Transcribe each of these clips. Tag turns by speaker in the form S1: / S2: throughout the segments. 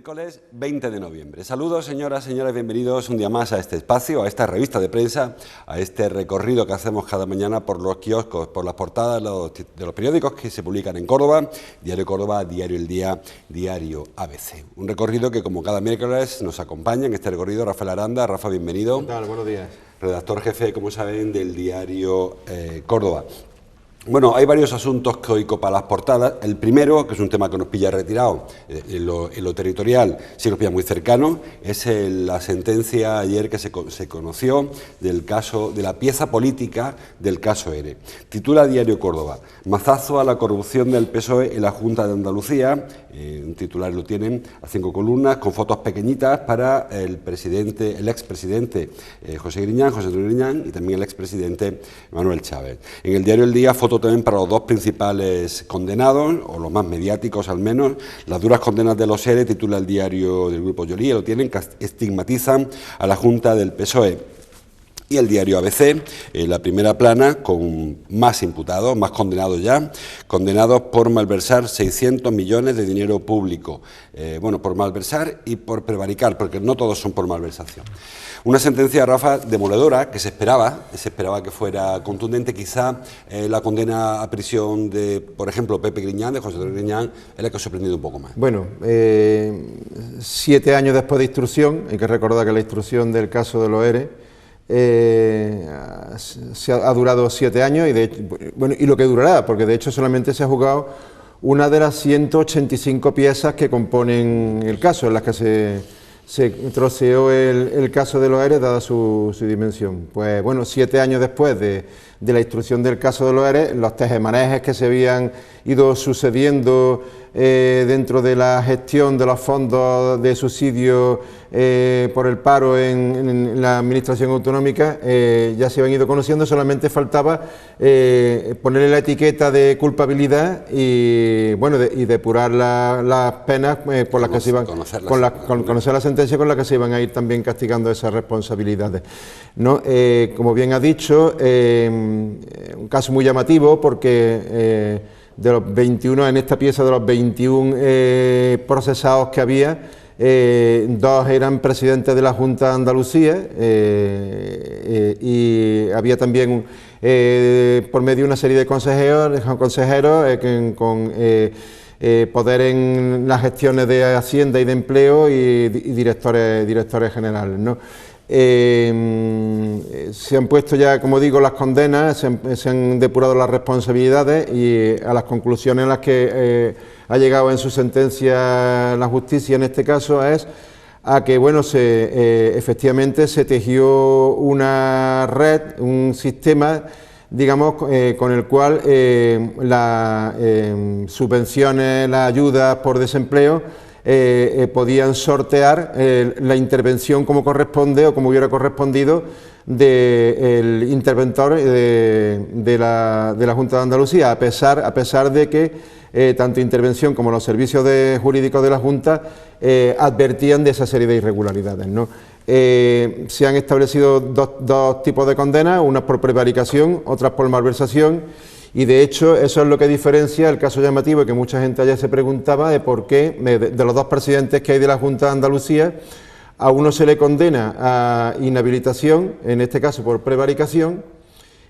S1: Miércoles 20 de noviembre. Saludos, señoras, señores, bienvenidos un día más a este espacio, a esta revista de prensa, a este recorrido que hacemos cada mañana por los kioscos, por las portadas de los periódicos que se publican en Córdoba, Diario Córdoba, Diario El Día, Diario ABC. Un recorrido que, como cada miércoles, nos acompaña en este recorrido Rafael Aranda. Rafa, bienvenido.
S2: ¿Qué tal? Buenos días.
S1: Redactor jefe, como saben, del Diario Córdoba. Bueno, hay varios asuntos que hoy copan las portadas. El primero, que es un tema que nos pilla retirado en lo territorial, sí nos pilla muy cercano, es la sentencia ayer que se conoció del caso, de la pieza política del caso ERE. Titula Diario Córdoba: mazazo a la corrupción del PSOE en la Junta de Andalucía. Un titular lo tienen a 5 columnas con fotos pequeñitas para el expresidente José Antonio Griñán y también el expresidente Manuel Chávez. En el Diario El Día, foto también para los dos principales condenados, o los más mediáticos al menos. Las duras condenas de los ERE, titula el diario del Grupo Yolía, lo tienen, que estigmatizan a la Junta del PSOE. Y el diario ABC, la primera plana, con más imputados, más condenados ya, condenados por malversar 600 millones de dinero público. Bueno, por malversar y por prevaricar, porque no todos son por malversación. Una sentencia, Rafa, demoledora, que se esperaba que fuera contundente. Quizá la condena a prisión de, por ejemplo, Pepe Griñán, de José Antonio Griñán, es la que ha sorprendido un poco más.
S2: Bueno, 7 años después de instrucción, hay que recordar que la instrucción del caso de los ERE ha durado 7 años y, y lo que durará, porque de hecho solamente se ha juzgado una de las 185 piezas que componen el caso, en las que se troceó el caso de los ERE, dada su dimensión. Pues bueno, 7 años después de la instrucción del caso de los ERE, los tejemanejes que se habían ido sucediendo dentro de la gestión de los fondos de subsidio por el paro en la administración autonómica ya se habían ido conociendo. Solamente faltaba ponerle la etiqueta de culpabilidad y bueno, y depurar las penas por las que se iban conocer la sentencia, con la que se iban a ir también castigando esas responsabilidades, ¿no? Como bien ha dicho, un caso muy llamativo, porque de los 21, en esta pieza, de los 21 procesados que había, 2 eran presidentes de la Junta de Andalucía, y había también por medio una serie de consejeros con poder en las gestiones de Hacienda y de Empleo y directores generales, ¿no? Se han puesto ya, como digo, las condenas, se han depurado las responsabilidades, y a las conclusiones en las que ha llegado en su sentencia la justicia en este caso es a que, bueno, efectivamente se tejió una red, un sistema, digamos, con el cual las subvenciones, las ayudas por desempleo podían sortear la intervención como corresponde o como hubiera correspondido del interventor de la Junta de Andalucía, a pesar de que tanto intervención como los servicios jurídicos de la Junta advertían de esa serie de irregularidades, ¿no? Se han establecido dos tipos de condenas, unas por prevaricación, otras por malversación. Y de hecho eso es lo que diferencia el caso llamativo, que mucha gente ayer se preguntaba de por qué de los 2 presidentes que hay de la Junta de Andalucía, a uno se le condena a inhabilitación, en este caso por prevaricación,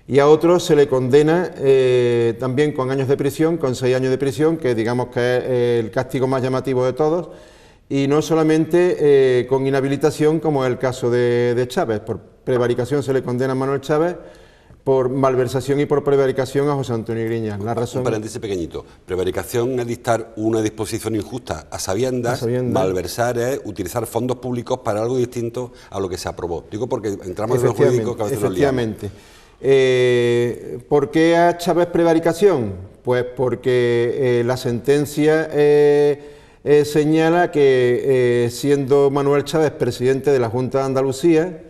S2: y a otro se le condena también con años de prisión, con 6 años de prisión, que digamos que es el castigo más llamativo de todos, y no solamente con inhabilitación, como es el caso de Chávez. Por prevaricación se le condena a Manuel Chávez, por malversación y por prevaricación a José Antonio Griñán. La razón...
S1: Un paréntesis pequeñito. Prevaricación es dictar una disposición injusta a sabiendas. Malversar es utilizar fondos públicos para algo distinto a lo que se aprobó. Digo porque entramos en lo jurídico que a veces nos liamos.
S2: Efectivamente. ¿Por qué a Chávez prevaricación? Pues porque la sentencia señala que siendo Manuel Chávez presidente de la Junta de Andalucía,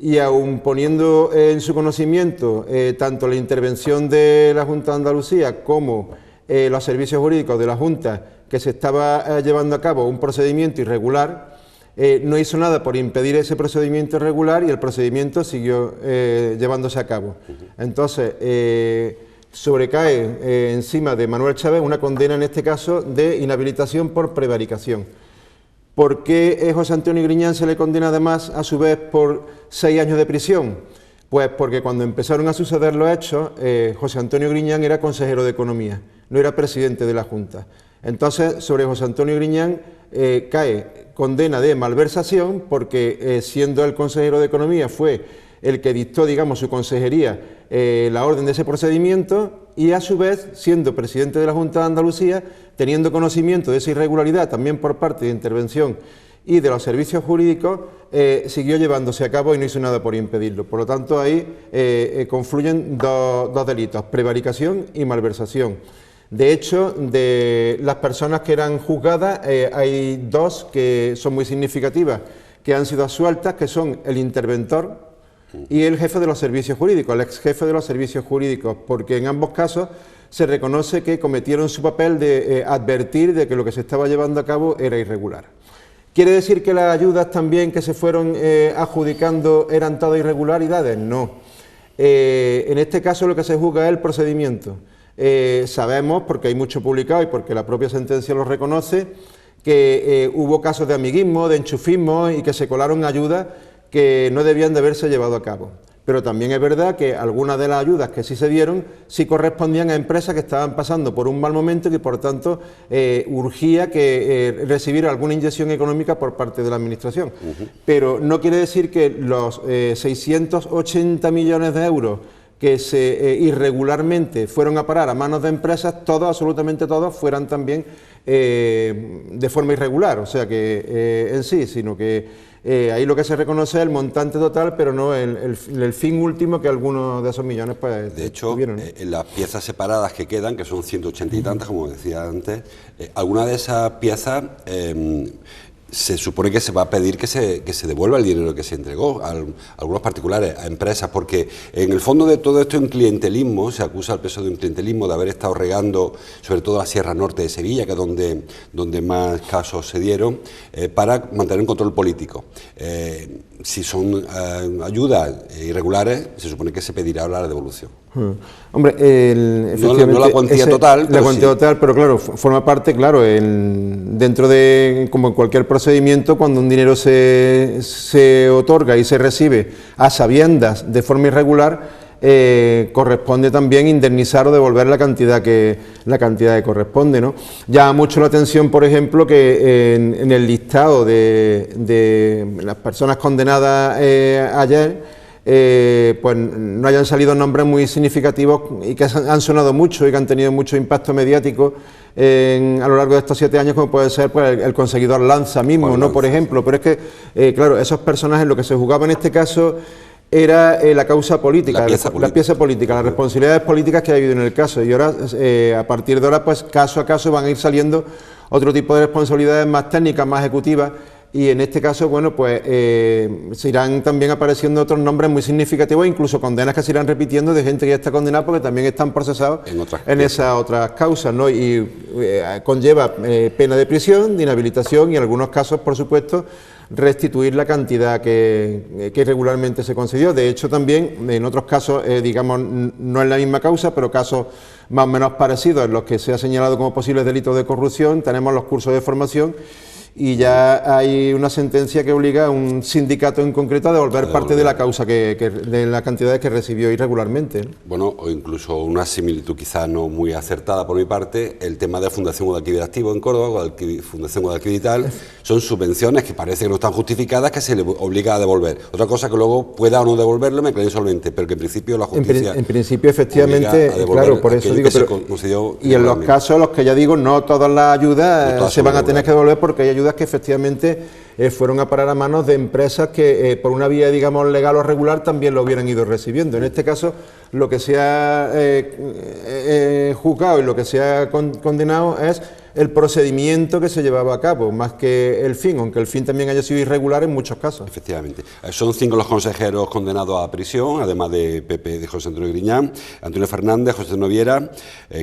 S2: y aun poniendo en su conocimiento tanto la intervención de la Junta de Andalucía como los servicios jurídicos de la Junta, que se estaba llevando a cabo un procedimiento irregular, no hizo nada por impedir ese procedimiento irregular, y el procedimiento siguió llevándose a cabo. Entonces, sobrecae encima de Manuel Chávez una condena, en este caso, de inhabilitación por prevaricación. ¿Por qué José Antonio Griñán se le condena además a su vez por 6 años de prisión? Pues porque cuando empezaron a suceder los hechos, José Antonio Griñán era consejero de Economía, no era presidente de la Junta. Entonces, sobre José Antonio Griñán cae condena de malversación porque siendo el consejero de Economía fue el que dictó, digamos, su consejería la orden de ese procedimiento y a su vez, siendo presidente de la Junta de Andalucía, teniendo conocimiento de esa irregularidad también por parte de intervención y de los servicios jurídicos, siguió llevándose a cabo y no hizo nada por impedirlo. Por lo tanto, ahí confluyen dos delitos, prevaricación y malversación. De hecho, de las personas que eran juzgadas, hay 2 que son muy significativas, que han sido absueltas, que son el interventor y el jefe de los servicios jurídicos, el ex jefe de los servicios jurídicos, porque en ambos casos se reconoce que cometieron su papel de advertir de que lo que se estaba llevando a cabo era irregular. ¿Quiere decir que las ayudas también que se fueron adjudicando eran todas irregularidades? No. En este caso lo que se juzga es el procedimiento. Sabemos, porque hay mucho publicado y porque la propia sentencia lo reconoce, que hubo casos de amiguismo, de enchufismo y que se colaron ayudas que no debían de haberse llevado a cabo. Pero también es verdad que algunas de las ayudas que sí se dieron sí correspondían a empresas que estaban pasando por un mal momento y que por tanto urgía que recibir alguna inyección económica por parte de la Administración. Pero no quiere decir que los 680 millones de euros que irregularmente fueron a parar a manos de empresas, todos, absolutamente todos, fueran también de forma irregular, o sea que en sí, sino que ahí lo que se reconoce es el montante total, pero no el fin último que algunos de esos millones pues
S1: de hecho,
S2: tuvieron.
S1: En las piezas separadas que quedan, que son 180 y tantas, como decía antes, algunas de esas piezas se supone que se va a pedir que se devuelva el dinero que se entregó a algunos particulares, a empresas, porque en el fondo de todo esto es un clientelismo, se acusa al PSOE de un clientelismo, de haber estado regando sobre todo la Sierra Norte de Sevilla, que es donde más casos se dieron, para mantener un control político. Si son ayudas irregulares, se supone que se pedirá la devolución.
S2: Hombre,
S1: no la cuantía total,
S2: la cuantía total, pero claro, forma parte, claro, dentro de, como en cualquier procedimiento, cuando un dinero se otorga y se recibe a sabiendas de forma irregular, corresponde también indemnizar o devolver la cantidad que corresponde, ¿no? Llama mucho la atención, por ejemplo, que en el listado de las personas condenadas ayer, pues no hayan salido nombres muy significativos y que han sonado mucho y que han tenido mucho impacto mediático a lo largo de estos 7 años, como puede ser pues, el conseguidor Lanza mismo, ¿no? Por ejemplo, pero es que, claro, esos personajes, lo que se jugaba en este caso era la causa política, la pieza política, las responsabilidades políticas que ha habido en el caso, y ahora, a partir de ahora, pues caso a caso van a ir saliendo otro tipo de responsabilidades más técnicas, más ejecutivas, y en este caso, bueno, pues se irán también apareciendo otros nombres muy significativos, incluso condenas que se irán repitiendo de gente que ya está condenada porque también están procesados en esas otras causas, ¿no? Y conlleva pena de prisión, de inhabilitación y en algunos casos, por supuesto, restituir la cantidad que irregularmente se concedió. De hecho, también en otros casos, digamos, no es la misma causa, pero casos más o menos parecidos en los que se ha señalado como posibles delitos de corrupción, tenemos los cursos de formación y ya hay una sentencia que obliga a un sindicato en concreto a devolver parte de la causa, de las cantidades que recibió irregularmente, ¿no?
S1: Bueno, o incluso una similitud quizás no muy acertada por mi parte, el tema de Fundación Guadalquivir Activo en Córdoba, Fundación Guadalquivir Vital, son subvenciones que parece que no están justificadas, que se le obliga a devolver. Otra cosa que luego pueda o no devolverlo, me creo insolvente, pero que en principio la justicia...
S2: En principio, efectivamente, claro, por eso digo, y en los casos, los que ya digo, no todas las ayudas se van a tener que devolver porque hay ayudas que efectivamente fueron a parar a manos de empresas que por una vía, digamos, legal o regular también lo hubieran ido recibiendo. En este caso, lo que se ha juzgado y lo que se ha condenado es el procedimiento que se llevaba a cabo, más que el fin, aunque el fin también haya sido irregular en muchos casos.
S1: Efectivamente. Son 5 los consejeros condenados a prisión, además de José Antonio Griñán, Antonio Fernández, José Noviera,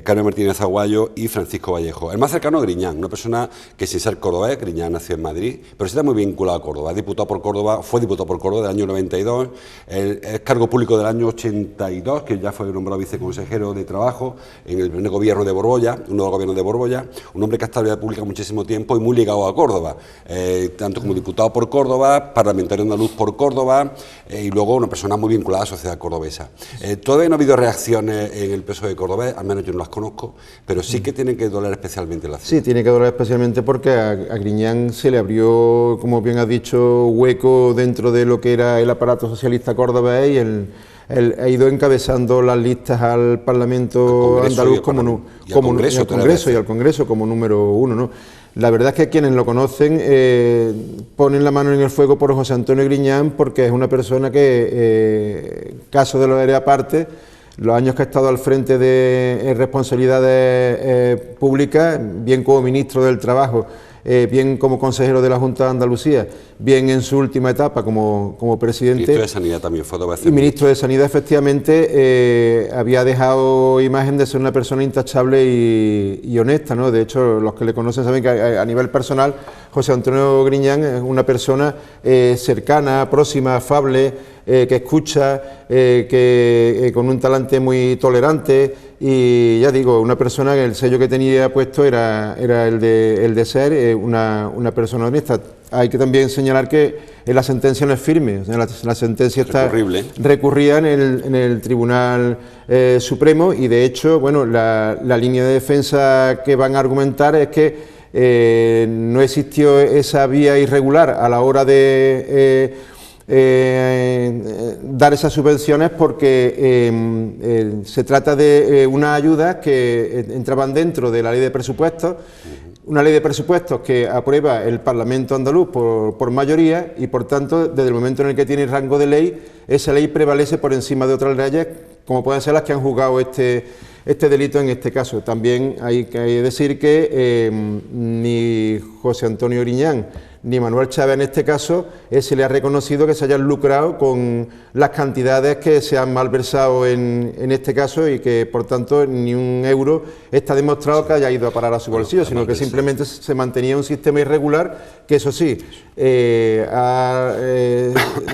S1: Carmen Martínez Aguayo y Francisco Vallejo. El más cercano es Griñán, una persona que sin ser cordobés, Griñán nació en Madrid, pero está muy vinculado a Córdoba. Es diputado por Córdoba, fue diputado por Córdoba del año 92, es cargo público del año 82, que ya fue nombrado viceconsejero de Trabajo en el primer gobierno de Borbolla, uno de los gobiernos de Borbolla, un hombre que ha estado en la vida pública muchísimo tiempo y muy ligado a Córdoba, tanto como diputado por Córdoba, parlamentario andaluz por Córdoba, y luego una persona muy vinculada a la sociedad cordobesa. Todavía no ha habido reacciones en el PSOE de Córdoba, al menos yo no las conozco, pero sí que tienen que doler especialmente la ciudad.
S2: Sí, tiene que doler especialmente porque a Griñán se le abrió, como bien has dicho, hueco dentro de lo que era el aparato socialista cordobés, y él ha ido encabezando las listas al Parlamento andaluz y al Congreso como número uno, ¿no? La verdad es que quienes lo conocen ponen la mano en el fuego por José Antonio Griñán, porque es una persona que, caso de lo era aparte, los años que ha estado al frente de responsabilidades públicas, bien como ministro del Trabajo, bien como consejero de la Junta de Andalucía, bien en su última etapa como presidente.
S1: Ministro de Sanidad también fue 2 veces.
S2: Y ministro de Sanidad, efectivamente, había dejado imagen de ser una persona intachable y honesta, ¿no? De hecho, los que le conocen saben que a nivel personal, José Antonio Griñán es una persona cercana, próxima, afable, que escucha, con un talante muy tolerante, y ya digo, una persona que el sello que tenía puesto era el de ser una persona honesta. Hay que también señalar que la sentencia no es firme, o sea, la sentencia está recurrida en el Tribunal Supremo, y de hecho, bueno, la línea de defensa que van a argumentar es que no existió esa vía irregular a la hora de dar esas subvenciones, porque se trata de unas ayudas que entraban dentro de la ley de presupuestos, una ley de presupuestos que aprueba el Parlamento andaluz por mayoría, y por tanto, desde el momento en el que tiene rango de ley, esa ley prevalece por encima de otras leyes, como pueden ser las que han juzgado este delito en este caso. También hay que decir que ni José Antonio Griñán ni Manuel Chávez en este caso se le ha reconocido que se hayan lucrado con las cantidades que se han malversado en este caso, y que por tanto ni un euro está demostrado que haya ido a parar a su bolsillo, sino que simplemente se mantenía un sistema irregular que, eso sí, ha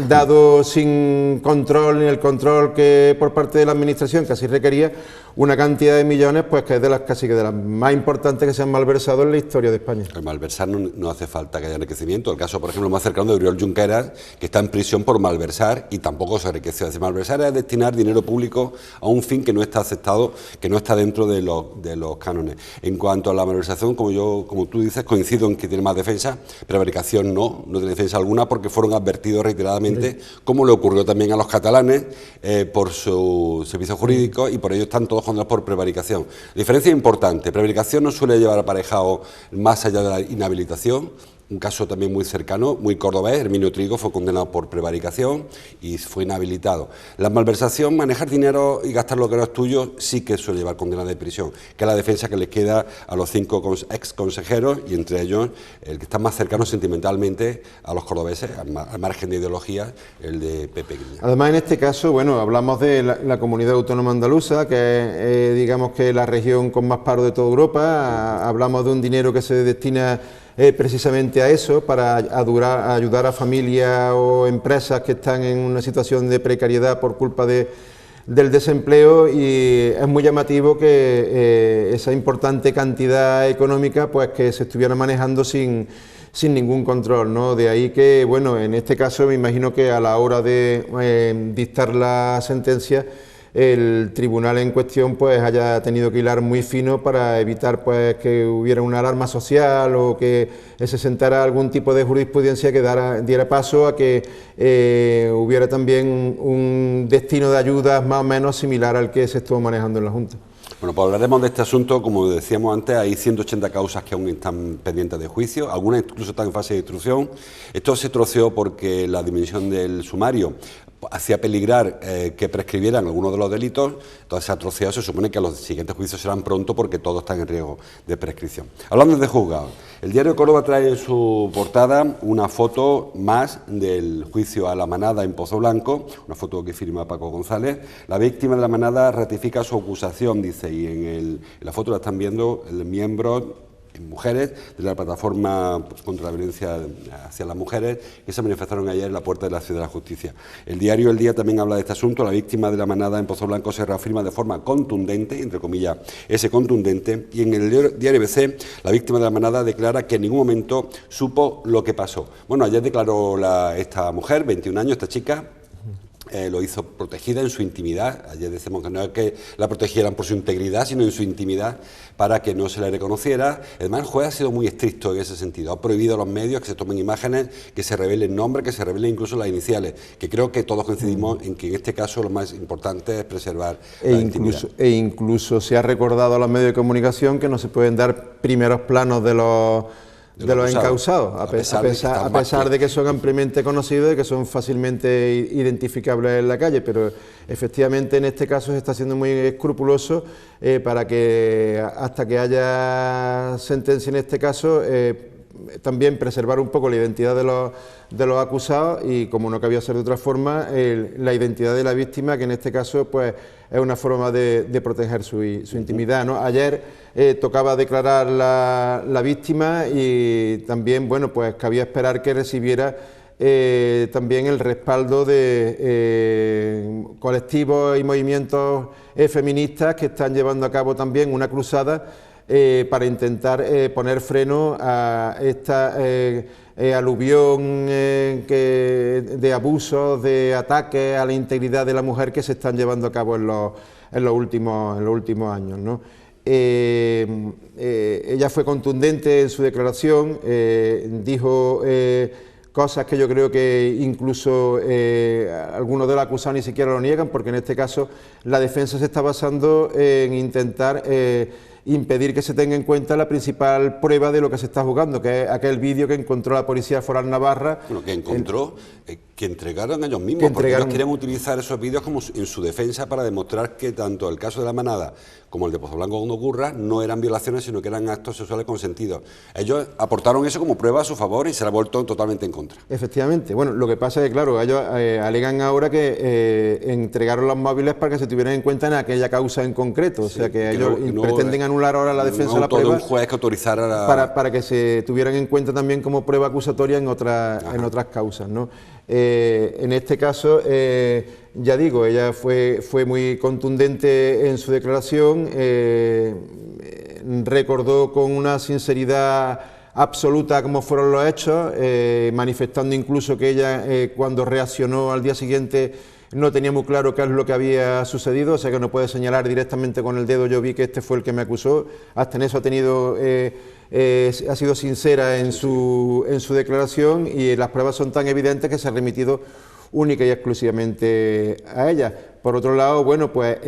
S2: dado sin control, ni el control que por parte de la administración que así requería, una cantidad de millones, pues que es de las casi que de las más importantes que se han malversado en la historia de España.
S1: El malversar no hace falta que haya enriquecimiento. El caso, por ejemplo, más cercano de Oriol Junqueras, que está en prisión por malversar, y tampoco se enriqueció. Es decir, malversar es destinar dinero público a un fin que no está aceptado, que no está dentro de los cánones. En cuanto a la malversación, como tú dices, coincido en que tiene más defensa. Prevaricación no tiene defensa alguna, porque fueron advertidos reiteradamente, como le ocurrió también a los catalanes por su servicio jurídico, y por ello están todos condenados por prevaricación. La diferencia es importante. Prevaricación no suele llevar aparejado más allá de la inhabilitación. Un caso también muy cercano, muy cordobés, Herminio Trigo fue condenado por prevaricación y fue inhabilitado. La malversación, manejar dinero y gastar lo que no es tuyo, sí que suele llevar condena de prisión, que es la defensa que les queda a los 5 ex consejeros, y entre ellos el que está más cercano sentimentalmente a los cordobeses, al margen de ideología, el de Pepe Griñán.
S2: Además, en este caso, bueno, hablamos de la comunidad autónoma andaluza, que es, digamos, que la región con más paro de toda Europa. Hablamos de un dinero que se destina precisamente a eso, para ayudar a familias o empresas que están en una situación de precariedad por culpa del desempleo, y es muy llamativo que esa importante cantidad económica, pues que se estuviera manejando sin ningún control, ¿no? De ahí que, bueno, en este caso me imagino que a la hora de dictar la sentencia, el tribunal en cuestión pues haya tenido que hilar muy fino para evitar pues que hubiera una alarma social, o que se sentara algún tipo de jurisprudencia que diera paso a que hubiera también un destino de ayudas más o menos similar al que se estuvo manejando en la Junta.
S1: Bueno, pues hablaremos de este asunto. Como decíamos antes, hay 180 causas que aún están pendientes de juicio, algunas incluso están en fase de instrucción. Esto se troceó porque la dimensión del sumario hacía peligrar que prescribieran algunos de los delitos. Entonces se ha troceado. Se supone que los siguientes juicios serán pronto, porque todos están en riesgo de prescripción. Hablando de juzgados, el diario Córdoba trae en su portada una foto más del juicio a la manada en Pozo Blanco, una foto que firma Paco González. La víctima de la manada ratifica su acusación, dice, y en la foto la están viendo el miembro mujeres de la plataforma contra la violencia hacia las mujeres que se manifestaron ayer en la puerta de la Ciudad de la Justicia. El diario El Día también habla de este asunto. La víctima de la manada en Pozoblanco se reafirma de forma contundente, entre comillas, ese contundente, y en el diario ABC la víctima de la manada declara que en ningún momento supo lo que pasó. Bueno, ayer declaró esta mujer, 21 años, esta chica. Lo hizo protegida en su intimidad. Ayer decimos que no es que la protegieran por su integridad, sino en su intimidad, para que no se le reconociera. Además, el juez ha sido muy estricto en ese sentido. Ha prohibido a los medios que se tomen imágenes, que se revelen nombres, que se revelen incluso las iniciales, que creo que todos coincidimos en que en este caso lo más importante es preservar la intimidad.
S2: E incluso se ha recordado a los medios de comunicación que no se pueden dar primeros planos de los encausados, a pesar de que son ampliamente conocidos y que son fácilmente identificables en la calle, pero efectivamente en este caso se está siendo muy escrupuloso para que hasta que haya sentencia en este caso también preservar un poco la identidad de los acusados y, como no cabía ser de otra forma, la identidad de la víctima, que en este caso pues es una forma de proteger su intimidad, ¿no? Ayer tocaba declarar la víctima y también, bueno, pues cabía esperar que recibiera también el respaldo de colectivos y movimientos feministas que están llevando a cabo también una cruzada para intentar poner freno a esta aluvión de abusos, de ataques a la integridad de la mujer que se están llevando a cabo en los últimos años, ¿no? Ella fue contundente en su declaración, dijo cosas que yo creo que incluso algunos de los acusados ni siquiera lo niegan, porque en este caso la defensa se está basando en intentar impedir que se tenga en cuenta la principal prueba de lo que se está juzgando, que es aquel vídeo que encontró la Policía Foral Navarra.
S1: Bueno, que encontró, que entregaron ellos mismos, porque ellos querían utilizar esos vídeos como en su defensa para demostrar que tanto el caso de la manada como el de Pozoblanco cuando ocurra no eran violaciones, sino que eran actos sexuales consentidos. Ellos aportaron eso como prueba a su favor y se la ha vuelto totalmente en contra.
S2: Efectivamente. Bueno, lo que pasa es que, claro, ellos alegan ahora que entregaron los móviles para que se tuvieran en cuenta en aquella causa en concreto, o sea que ellos pretenden anular ahora la defensa de la prueba,
S1: un juez que autorizara
S2: para que se tuvieran en cuenta también como prueba acusatoria en otras causas, ¿no? En este caso, ya digo, ella fue muy contundente en su declaración, recordó con una sinceridad absoluta cómo fueron los hechos, manifestando incluso que ella cuando reaccionó al día siguiente no tenía muy claro qué es lo que había sucedido, o sea que no puede señalar directamente con el dedo, yo vi que este fue el que me acusó. Hasta en eso ha sido sincera en su declaración, y las pruebas son tan evidentes que se ha remitido única y exclusivamente a ella. Por otro lado, bueno, pues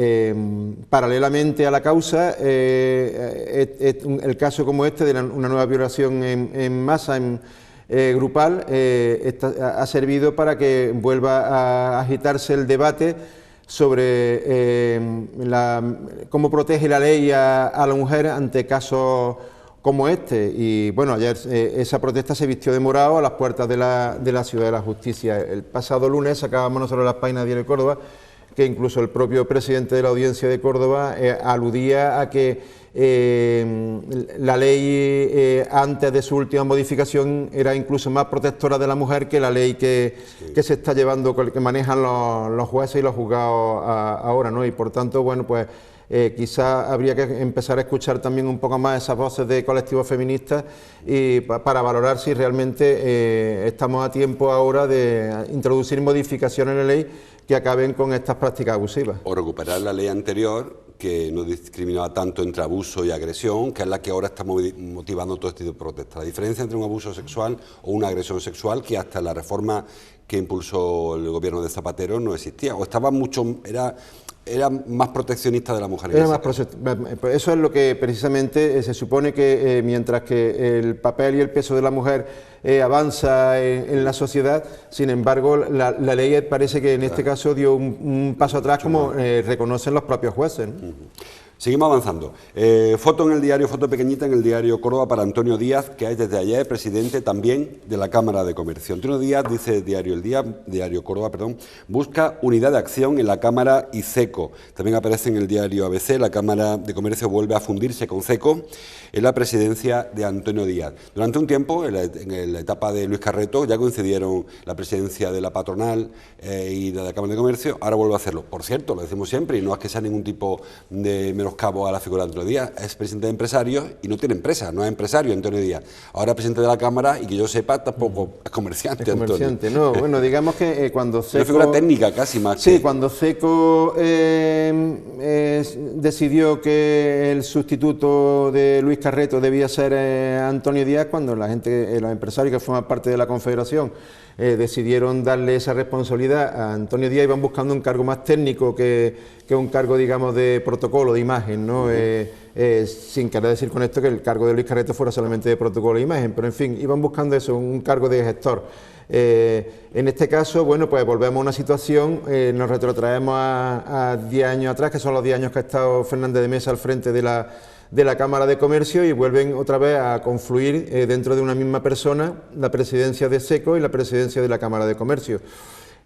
S2: paralelamente a la causa, el caso como este de una nueva violación en masa, grupal, ha servido para que vuelva a agitarse el debate sobre cómo protege la ley a la mujer ante casos como este. Y bueno, ayer esa protesta se vistió de morado a las puertas de la Ciudad de la Justicia. El pasado lunes sacábamos nosotros las páginas de Diario de Córdoba que incluso el propio presidente de la Audiencia de Córdoba aludía a que la ley antes de su última modificación era incluso más protectora de la mujer que la ley que se está llevando, que manejan los jueces y los juzgados ahora, ¿no? Y por tanto, bueno, pues quizá habría que empezar a escuchar también un poco más esas voces de colectivos feministas y para valorar si realmente estamos a tiempo ahora de introducir modificaciones en la ley que acaben con estas prácticas abusivas.
S1: O recuperar la ley anterior, que no discriminaba tanto entre abuso y agresión, que es la que ahora está motivando todo este tipo de protestas. La diferencia entre un abuso sexual o una agresión sexual, que hasta la reforma que impulsó el gobierno de Zapatero no existía, o estaba era más proteccionista de la mujer.
S2: Eso es lo que precisamente se supone que mientras que el papel y el peso de la mujer avanza en la sociedad, sin embargo la ley parece que en este caso dio un paso atrás, como reconocen los propios jueces, ¿no?
S1: Seguimos avanzando. Foto en el diario, foto pequeñita en el diario Córdoba para Antonio Díaz, que es desde ayer presidente también de la Cámara de Comercio. Antonio Díaz, dice diario Córdoba, busca unidad de acción en la Cámara y CECO. También aparece en el diario ABC, la Cámara de Comercio vuelve a fundirse con CECO en la presidencia de Antonio Díaz. Durante un tiempo, en la etapa de Luis Carreto, ya coincidieron la presidencia de la patronal y de la Cámara de Comercio, ahora vuelve a hacerlo. Por cierto, lo decimos siempre, y no es que sea ningún tipo de menoscabo a la figura de Antonio Díaz, es presidente de empresarios y no tiene empresa, no es empresario Antonio Díaz. Ahora presidente de la Cámara y que yo sepa tampoco es comerciante.
S2: Es comerciante, Antonio. No, bueno, digamos que cuando CECO...
S1: Una figura técnica casi más.
S2: Sí, cuando CECO decidió que el sustituto de Luis Carreto debía ser Antonio Díaz, cuando la gente, los empresarios que forman parte de la Confederación decidieron darle esa responsabilidad a Antonio Díaz, iban buscando un cargo más técnico que un cargo, digamos, de protocolo, de imagen, ¿no? Sin querer decir con esto que el cargo de Luis Carreto fuera solamente de protocolo de imagen, pero en fin, iban buscando eso, un cargo de gestor. En este caso, bueno, pues volvemos a una situación, nos retrotraemos a 10 años atrás, que son los 10 años que ha estado Fernández de Mesa al frente de la Cámara de Comercio, y vuelven otra vez a confluir dentro de una misma persona la presidencia de SECO y la presidencia de la Cámara de Comercio.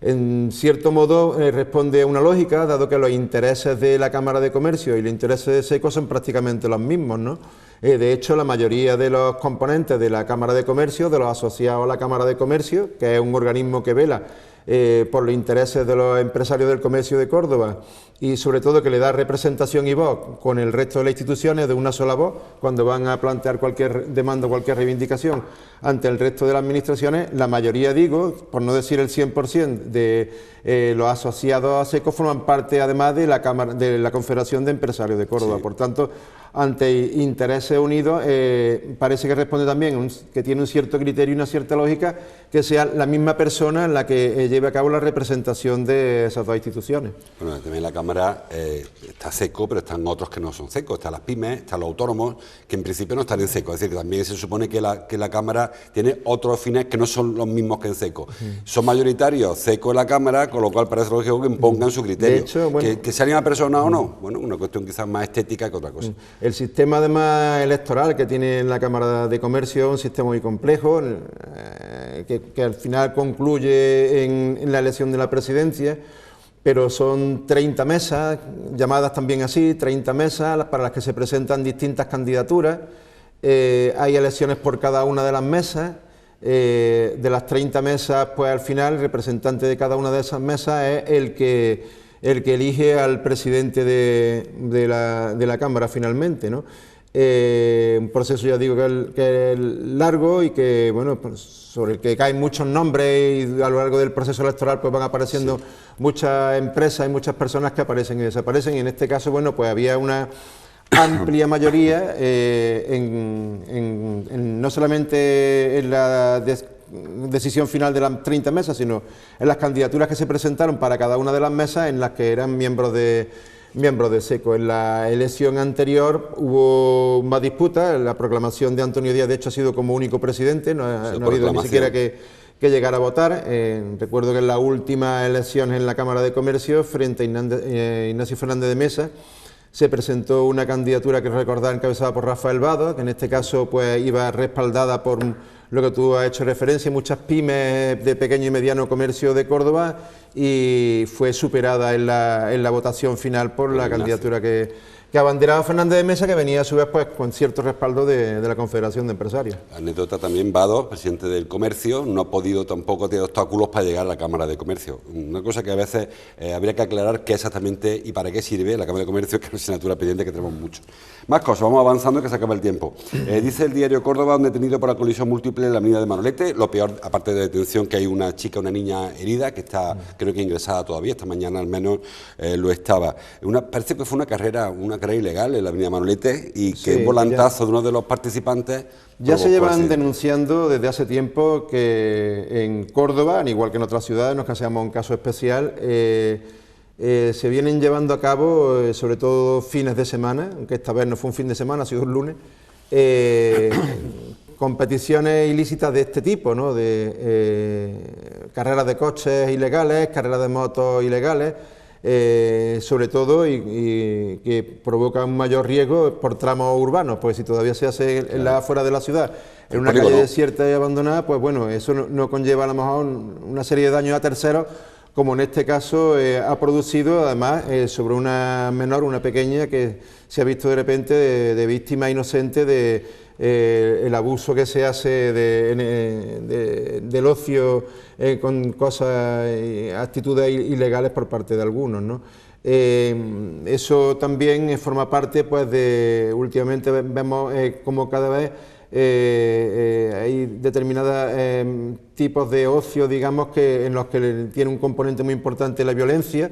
S2: En cierto modo responde a una lógica, dado que los intereses de la Cámara de Comercio y los intereses de SECO son prácticamente los mismos, ¿no? De hecho, la mayoría de los componentes de la Cámara de Comercio, de los asociados a la Cámara de Comercio, que es un organismo que vela por los intereses de los empresarios del comercio de Córdoba y sobre todo que le da representación y voz con el resto de las instituciones de una sola voz cuando van a plantear cualquier demanda, cualquier reivindicación ante el resto de las administraciones, la mayoría, digo, por no decir el 100% de los asociados a SECO forman parte además de la Cámara, de la Confederación de Empresarios de Córdoba. Sí. Por tanto, ante intereses unidos, parece que responde también, que tiene un cierto criterio y una cierta lógica, que sea la misma persona en la que lleve a cabo la representación de esas dos instituciones.
S1: Bueno, también en la Cámara está SECO, pero están otros que no son SECO, están las pymes, están los autónomos, que en principio no están en SECO, es decir, que también se supone que la Cámara tiene otros fines que no son los mismos que en SECO. Son mayoritarios SECO en la Cámara, con lo cual parece lógico que impongan su criterio. De hecho, bueno, que sea la misma persona o no, bueno, una cuestión quizás más estética que otra cosa.
S2: El sistema además electoral que tiene la Cámara de Comercio es un sistema muy complejo, que al final concluye en la elección de la presidencia, pero son 30 mesas, llamadas también así, 30 mesas para las que se presentan distintas candidaturas, hay elecciones por cada una de las mesas, de las 30 mesas, pues al final el representante de cada una de esas mesas es el que elige al presidente de la Cámara finalmente, ¿no? Un proceso, ya digo, que es largo y que, bueno, pues sobre el que caen muchos nombres, y a lo largo del proceso electoral pues van apareciendo muchas empresas y muchas personas que aparecen y desaparecen, y en este caso, bueno, pues había una amplia mayoría no solamente en la decisión final de las 30 mesas, sino en las candidaturas que se presentaron para cada una de las mesas en las que eran miembros de SECO. En la elección anterior hubo más disputas, la proclamación de Antonio Díaz de hecho ha sido como único presidente, no ha habido ni siquiera que llegar a votar. Recuerdo que en las últimas elecciones en la Cámara de Comercio, frente a Ignacio Fernández de Mesa, se presentó una candidatura que recordar encabezada por Rafael Vado, que en este caso pues iba respaldada por lo que tú has hecho referencia, muchas pymes de pequeño y mediano comercio de Córdoba, y fue superada en la votación final por la candidatura que abanderaba Fernández de Mesa, que venía a su vez pues con cierto respaldo de la Confederación de Empresarios.
S1: Anécdota también, Vado, presidente del Comercio, no ha podido tampoco tener obstáculos para llegar a la Cámara de Comercio. Una cosa que a veces habría que aclarar qué exactamente y para qué sirve la Cámara de Comercio, que es una asignatura pendiente que tenemos mucho. Más cosas, vamos avanzando que se acaba el tiempo. Dice el diario Córdoba, un detenido por la colisión múltiple en la avenida de Manolete. Lo peor, aparte de la detención, que hay una chica, una niña herida, que está, creo que ingresada todavía, esta mañana al menos lo estaba. Parece que fue una carrera ilegal en la avenida Manolete, y que un volantazo de uno de los participantes...
S2: Ya se llevan denunciando desde hace tiempo que en Córdoba, al igual que en otras ciudades, no es que seamos un caso especial, se vienen llevando a cabo, sobre todo fines de semana, aunque esta vez no fue un fin de semana, ha sido un lunes, competiciones ilícitas de este tipo, ¿no? De carreras de coches ilegales, carreras de motos ilegales, sobre todo y que provoca un mayor riesgo por tramos urbanos, pues si todavía se hace en la afuera de la ciudad, en una calle desierta y abandonada, pues bueno, eso no conlleva a lo mejor una serie de daños a terceros, como en este caso ha producido, además, sobre una menor, una pequeña, que se ha visto de repente de víctima inocente de el abuso que se hace del ocio con cosas, actitudes ilegales por parte de algunos, ¿no? Eso también forma parte, pues, últimamente vemos como cada vez hay determinados tipos de ocio, digamos, en los que tiene un componente muy importante la violencia,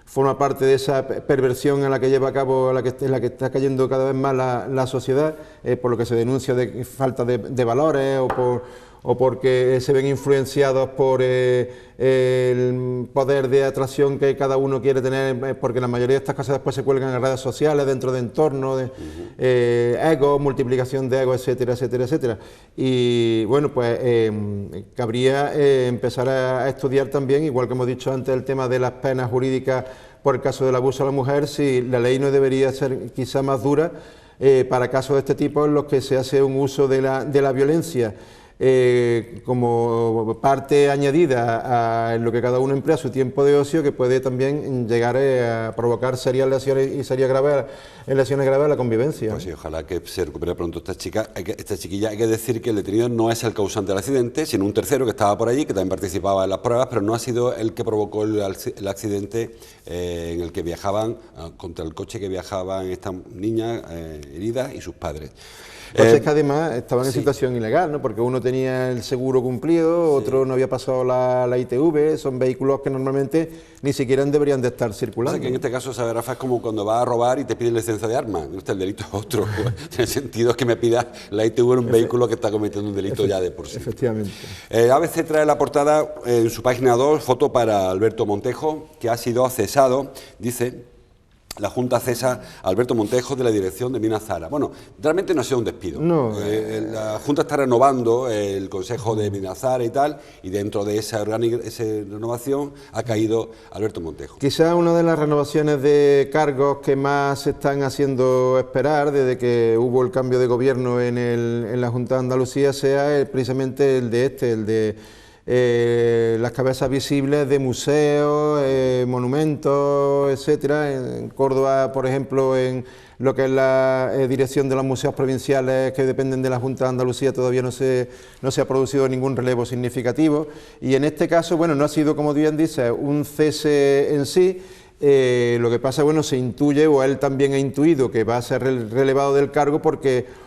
S2: forma parte de esa perversión en la que lleva a cabo, en la que está cayendo cada vez más la sociedad, por lo que se denuncia de falta de valores o porque se ven influenciados por el poder de atracción que cada uno quiere tener, porque la mayoría de estas cosas después se cuelgan en redes sociales, dentro de entornos, egos, multiplicación de egos, etcétera, etcétera, etcétera. Y bueno, pues cabría empezar a estudiar también, igual que hemos dicho antes, el tema de las penas jurídicas por el caso del abuso a la mujer, si la ley no debería ser quizá más dura para casos de este tipo en los que se hace un uso de la violencia como parte añadida a lo que cada uno emplea su tiempo de ocio, que puede también llegar a provocar serias lesiones y serias lesiones graves a la convivencia.
S1: Pues sí, ojalá que se recupere pronto esta chiquilla. Hay que decir que el detenido no es el causante del accidente, sino un tercero que estaba por allí, que también participaba en las pruebas, pero no ha sido el que provocó el accidente en el que viajaban, contra el coche que viajaban estas niñas heridas y sus padres.
S2: Coches que además estaban en situación ilegal, ¿no? Porque uno tenía el seguro cumplido, otro no había pasado la ITV, son vehículos que normalmente ni siquiera deberían de estar circulando.
S1: O sea, que en este caso, ¿sabes, Rafa? Es como cuando vas a robar y te piden licencia de armas. El delito es otro. En el sentido es que me pidas la ITV en un vehículo que está cometiendo un delito ya de por sí.
S2: Efectivamente.
S1: ABC trae la portada en su página 2, foto para Alberto Montejo, que ha sido cesado, dice. La Junta cesa a Alberto Montejo de la dirección de Minas Zara. Bueno, realmente no ha sido un despido.
S2: No.
S1: La Junta está renovando el Consejo de Minas Zara y tal, y dentro de esa renovación ha caído Alberto Montejo.
S2: Quizá una de las renovaciones de cargos que más se están haciendo esperar desde que hubo el cambio de gobierno en la Junta de Andalucía sea precisamente el de las cabezas visibles de museos, monumentos, etcétera. En Córdoba, por ejemplo, en lo que es la dirección de los museos provinciales que dependen de la Junta de Andalucía, todavía no se ha producido ningún relevo significativo. Y en este caso, bueno, no ha sido, como bien dice, un cese en sí. Lo que pasa, bueno, se intuye, o él también ha intuido, que va a ser relevado del cargo porque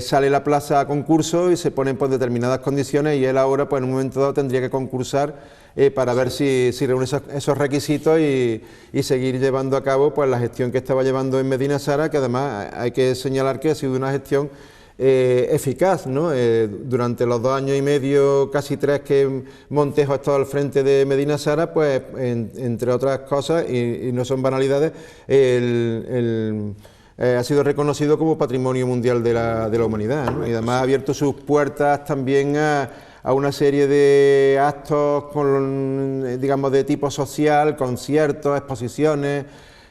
S2: sale la plaza a concurso y se ponen por determinadas condiciones, y él ahora, pues en un momento dado, tendría que concursar para ver si reúne esos requisitos y seguir llevando a cabo, pues, la gestión que estaba llevando en Medina Zara, que además hay que señalar que ha sido una gestión eficaz, ¿no? Durante los 2 años y medio, casi 3, que Montejo ha estado al frente de Medina Zara, pues entre otras cosas, y no son banalidades, ha sido reconocido como Patrimonio Mundial de la Humanidad, ¿no? Y además ha abierto sus puertas también a una serie de actos digamos, de tipo social, conciertos, exposiciones,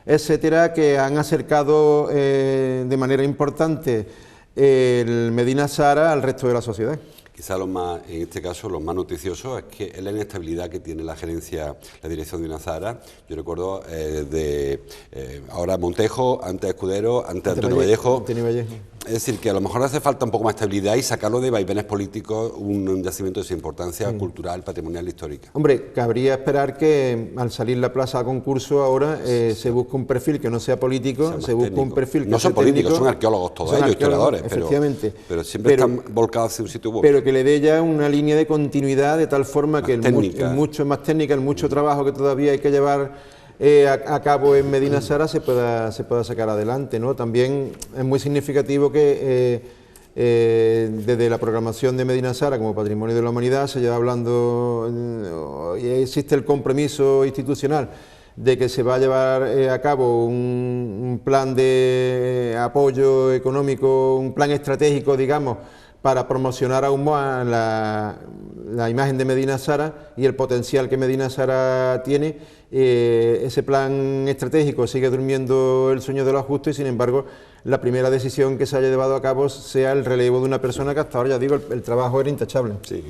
S2: etcétera, que han acercado de manera importante el Medina Zara al resto de la sociedad.
S1: Quizá en este caso, lo más noticioso es que es la inestabilidad que tiene la gerencia, la dirección de Minas Zara. Yo recuerdo ahora Montejo, antes Escudero, antes Antonio Vallejo. Es decir, que a lo mejor hace falta un poco más de estabilidad y sacarlo de vaivenes políticos, un yacimiento de esa importancia cultural, patrimonial, histórica.
S2: Hombre, cabría esperar que al salir la plaza a concurso ahora se busque un perfil que no sea político, se busque un perfil que
S1: no
S2: sea
S1: son políticos,
S2: técnico,
S1: son arqueólogos todos ellos, historiadores,
S2: efectivamente,
S1: pero siempre están volcados hacia un sitio u otro.
S2: Pero que le dé ya una línea de continuidad de tal forma que mucho más técnica, el mucho trabajo que todavía hay que llevar a cabo en Medina Zara se pueda sacar adelante, ¿no? También es muy significativo que desde la programación de Medina Zara como Patrimonio de la Humanidad se lleva hablando y existe el compromiso institucional de que se va a llevar a cabo un plan de apoyo económico, un plan estratégico, digamos, para promocionar aún más la imagen de Medina Zara y el potencial que Medina Zara tiene. Ese plan estratégico sigue durmiendo el sueño de los justos y, sin embargo, la primera decisión que se haya llevado a cabo sea el relevo de una persona que hasta ahora, ya digo, el trabajo era intachable.
S1: Sí,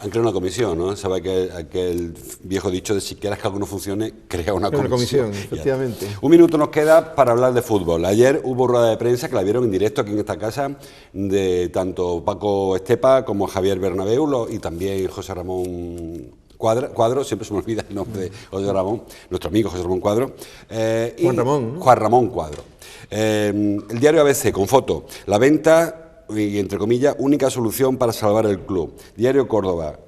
S1: han creado una comisión, ¿no? Sabe que aquel viejo dicho de si quieres que algo no funcione, crea una comisión.
S2: Efectivamente.
S1: Un minuto nos queda para hablar de fútbol. Ayer hubo rueda de prensa que la vieron en directo aquí en esta casa de tanto Paco Estepa como Javier Bernabéu y también José Ramón Cuadro, siempre se me olvida el nombre de José Ramón, nuestro amigo José Ramón Cuadro.
S2: Juan Ramón, ¿no?
S1: Juan Ramón Cuadro. El diario ABC, con foto, la venta y, entre comillas, única solución para salvar el club. Diario Córdoba,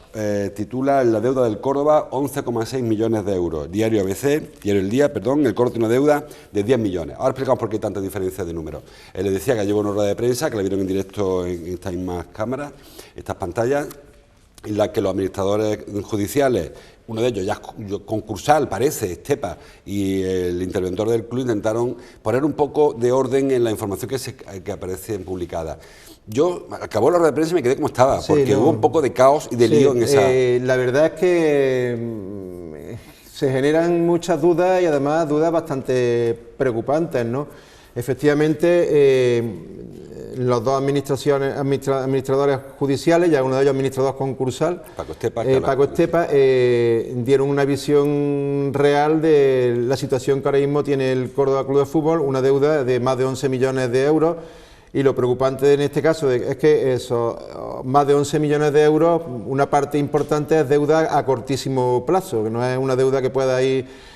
S1: titula la deuda del Córdoba 11,6 millones de euros. Diario ABC, Diario El Día, perdón, el Córdoba tiene una deuda de 10 millones. Ahora explicamos por qué tanta diferencia de números. Le decía que llevo una rueda de prensa, que la vieron en directo en estas mismas cámaras, estas pantallas, en la que los administradores judiciales, uno de ellos ya concursal, parece, Estepa, y el interventor del club intentaron poner un poco de orden en la información que aparece publicada. Yo acabó la rueda de prensa y me quedé como estaba, porque hubo un poco de caos y de lío en esa...
S2: La verdad es que se generan muchas dudas y además dudas bastante preocupantes, ¿no? Efectivamente, los dos administradores judiciales, ya uno de ellos administrador concursal, Paco Estepa, dieron una visión real de la situación que ahora mismo tiene el Córdoba Club de Fútbol, una deuda de más de 11 millones de euros, y lo preocupante en este caso es que esos más de 11 millones de euros, una parte importante es deuda a cortísimo plazo, que no es una deuda que pueda ir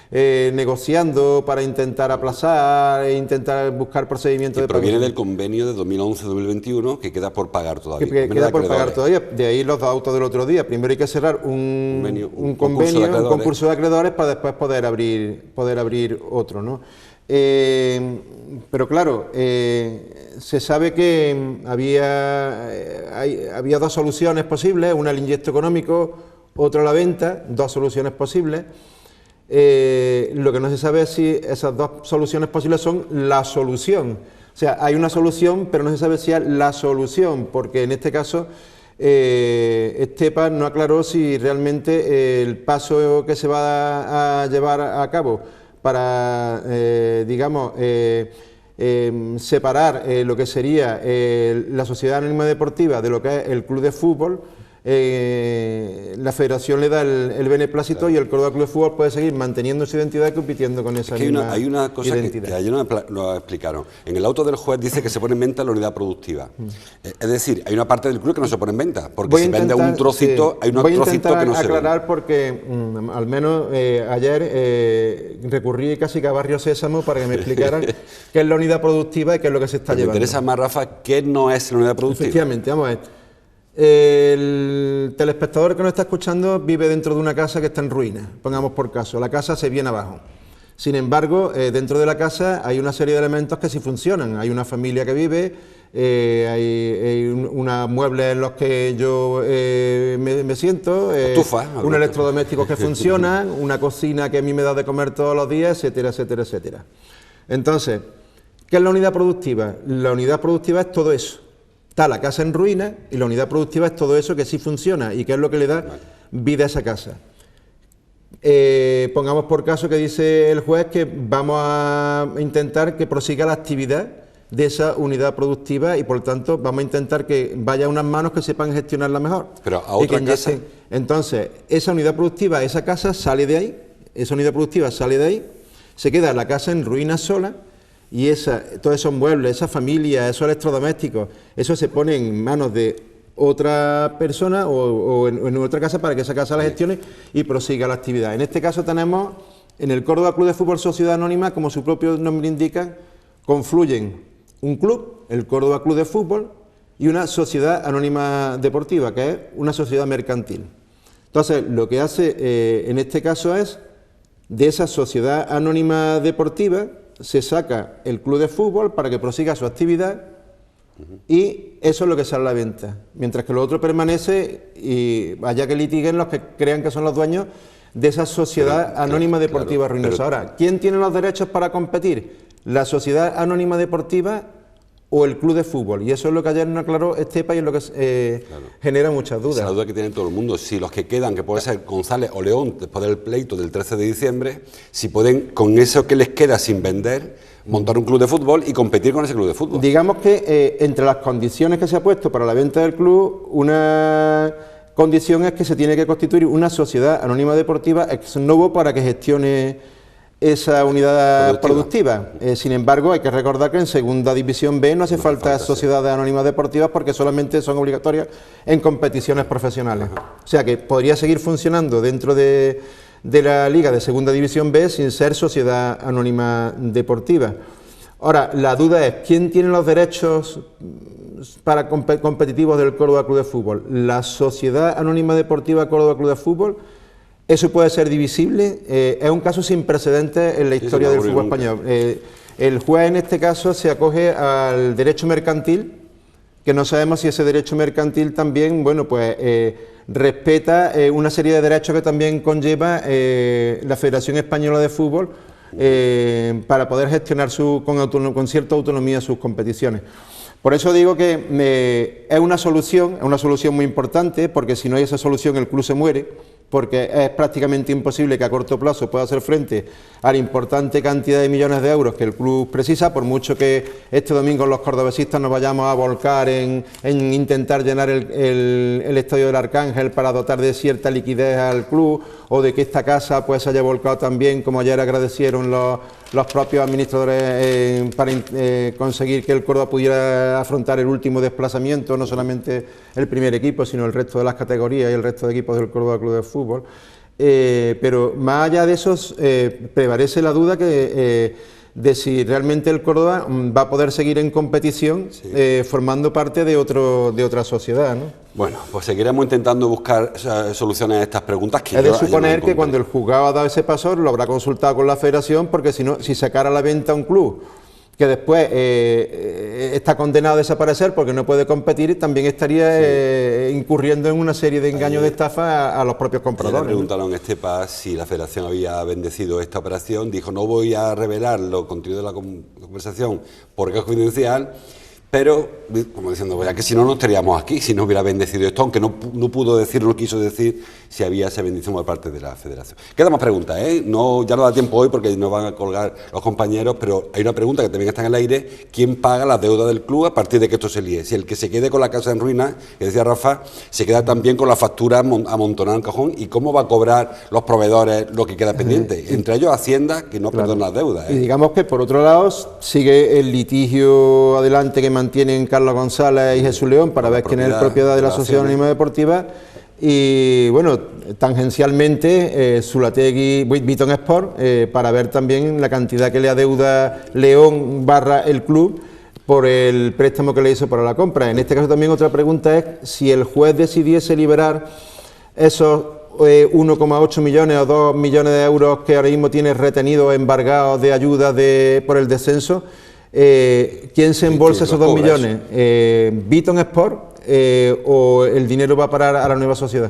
S2: negociando para intentar aplazar e intentar buscar procedimientos de
S1: proviene del convenio de 2011-2021 que queda por pagar todavía.
S2: Que queda por pagar todavía, de ahí los dos autos del otro día. Primero hay que cerrar un concurso de acreedores para después poder abrir otro, ¿no? Pero claro, se sabe que había dos soluciones posibles, una el inyecto económico, otra la venta, dos soluciones posibles. Lo que no se sabe es si esas dos soluciones posibles son la solución. O sea, hay una solución, pero no se sabe si es la solución, porque en este caso Estepa no aclaró si realmente el paso que se va a llevar a cabo para, separar lo que sería la sociedad anónima deportiva de lo que es el club de fútbol. La federación le da el beneplácito, claro, y el Córdoba Club de Fútbol puede seguir manteniendo su identidad y compitiendo con esa misma
S1: hay una cosa
S2: identidad.
S1: Que ayer lo explicaron. En el auto del juez dice que se pone en venta la unidad productiva. Es decir, hay una parte del club que no se pone en venta, porque se vende un trocito, hay un trocito que no se vende. Voy a aclarar porque al menos ayer recurrí casi que a Barrio Sésamo para que me explicaran qué es la unidad productiva y qué es lo que se está llevando. Me interesa más, Rafa, qué no es la unidad productiva.
S2: Efectivamente, vamos a ver. El telespectador que nos está escuchando vive dentro de una casa que está en ruinas, pongamos por caso, la casa se viene abajo. Sin embargo, dentro de la casa hay una serie de elementos que sí funcionan. Hay una familia que vive, hay unos muebles en los que yo me siento, un electrodoméstico que funciona, una cocina que a mí me da de comer todos los días, etcétera, etcétera, etcétera. Entonces, ¿qué es la unidad productiva? La unidad productiva es todo eso. Está la casa en ruinas y la unidad productiva es todo eso que sí funciona y que es lo que le da vida a esa casa. Pongamos por caso que dice el juez que vamos a intentar que prosiga la actividad de esa unidad productiva y por tanto vamos a intentar que vaya a unas manos que sepan gestionarla mejor.
S1: Pero a otra casa.
S2: Entonces, esa unidad productiva, esa casa sale de ahí, se queda la casa en ruinas sola. Y todos esos muebles, esa familia, esos electrodomésticos, eso se pone en manos de otra persona o en otra casa para que esa casa la gestione y prosiga la actividad. En este caso tenemos en el Córdoba Club de Fútbol Sociedad Anónima, como su propio nombre indica, confluyen un club, el Córdoba Club de Fútbol, y una sociedad anónima deportiva, que es una sociedad mercantil. Entonces, lo que hace en este caso es, de esa sociedad anónima deportiva, se saca el club de fútbol para que prosiga su actividad y eso es lo que sale a la venta, mientras que lo otro permanece y vaya que litiguen los que crean que son los dueños de esa sociedad anónima deportiva ruinosa. Ahora, ¿quién tiene los derechos para competir? ¿La sociedad anónima deportiva o el club de fútbol. Y eso es lo que ayer no aclaró Estepa y es lo que genera muchas dudas.
S1: Esa es la duda que tiene todo el mundo. Si los que quedan, que puede ser González o León, después del pleito del 13 de diciembre, si pueden, con eso que les queda sin vender, montar un club de fútbol y competir con ese club de fútbol.
S2: Digamos que entre las condiciones que se ha puesto para la venta del club, una condición es que se tiene que constituir una sociedad anónima deportiva ex novo para que gestione esa unidad productiva. Sin embargo, hay que recordar que en segunda división B no hace falta sociedades anónimas deportivas porque solamente son obligatorias en competiciones profesionales. O sea que podría seguir funcionando dentro de la liga de segunda división B sin ser sociedad anónima deportiva. Ahora, la duda es, ¿quién tiene los derechos para competitivos del Córdoba Club de Fútbol? ¿La Sociedad Anónima Deportiva Córdoba Club de Fútbol? Eso puede ser divisible, es un caso sin precedentes en la historia del fútbol español. El juez en este caso se acoge al derecho mercantil, que no sabemos si ese derecho mercantil también, bueno, pues respeta una serie de derechos que también conlleva la Federación Española de Fútbol para poder gestionar con cierta autonomía sus competiciones. Por eso digo que es una solución muy importante, porque si no hay esa solución el club se muere, porque es prácticamente imposible que a corto plazo pueda hacer frente a la importante cantidad de millones de euros que el club precisa, por mucho que este domingo los cordobesistas nos vayamos a volcar en intentar llenar el Estadio del Arcángel para dotar de cierta liquidez al club, o de que esta casa pues se haya volcado también, como ayer agradecieron los propios administradores para conseguir que el Córdoba pudiera afrontar el último desplazamiento, no solamente el primer equipo, sino el resto de las categorías y el resto de equipos del Córdoba Club de Fútbol. Pero más allá de eso, prevalece la duda de si realmente el Córdoba va a poder seguir en competición, formando parte de otra sociedad, ¿no?
S1: Bueno, pues seguiremos intentando buscar soluciones a estas preguntas. Que
S2: es de suponer que cuando el juzgado ha dado ese paso lo habrá consultado con la Federación, porque si no, si sacara a la venta un club que después está condenado a desaparecer porque no puede competir, también estaría incurriendo en una serie de engaños de estafa a los propios compradores.
S1: Le preguntaron a Estepa si la Federación había bendecido esta operación, dijo: no voy a revelar los contenidos de la conversación porque es confidencial, pero, como diciendo, vaya, que si no, no estaríamos aquí, si no hubiera bendecido esto, aunque no pudo decir, no quiso decir si había esa bendición por parte de la Federación. Quedan más preguntas, no, ya no da tiempo hoy porque nos van a colgar los compañeros, pero hay una pregunta que también está en el aire: ¿quién paga la deuda del club a partir de que esto se líe? Si el que se quede con la casa en ruinas, que decía Rafa, se queda también con la factura amontonada en el cajón, ¿y cómo va a cobrar los proveedores lo que queda pendiente? Entre ellos Hacienda, que no perdona las deudas.
S2: Y digamos que, por otro lado, sigue el litigio adelante que mantienen Carlos González y Jesús León para ver quién es el propiedad de la Sociedad Anónima Deportiva. Y bueno, tangencialmente Zulategui, Beaton Sport, para ver también la cantidad que le adeuda León / el club por el préstamo que le hizo para la compra. En este caso también otra pregunta es si el juez decidiese liberar esos 1,8 millones o 2 millones de euros que ahora mismo tiene retenidos, embargados de ayuda por el descenso. ¿Quién se embolsa esos 2 millones? ¿Beaton Sport o el dinero va a parar a la nueva sociedad?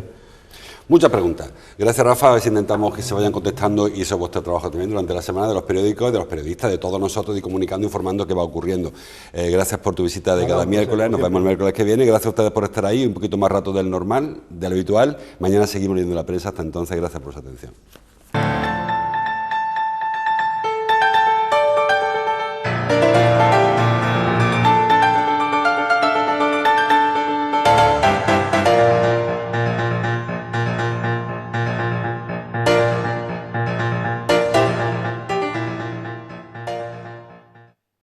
S1: Muchas preguntas. Gracias, Rafa. A ver si intentamos que se vayan contestando, y eso es vuestro trabajo también durante la semana, de los periódicos, de los periodistas, de todos nosotros, y comunicando, informando qué va ocurriendo. Gracias por tu visita de cada miércoles. Nos vemos el miércoles que viene. Gracias a ustedes por estar ahí, un poquito más rato del normal, del habitual. Mañana seguimos leyendo la prensa. Hasta entonces, gracias por su atención.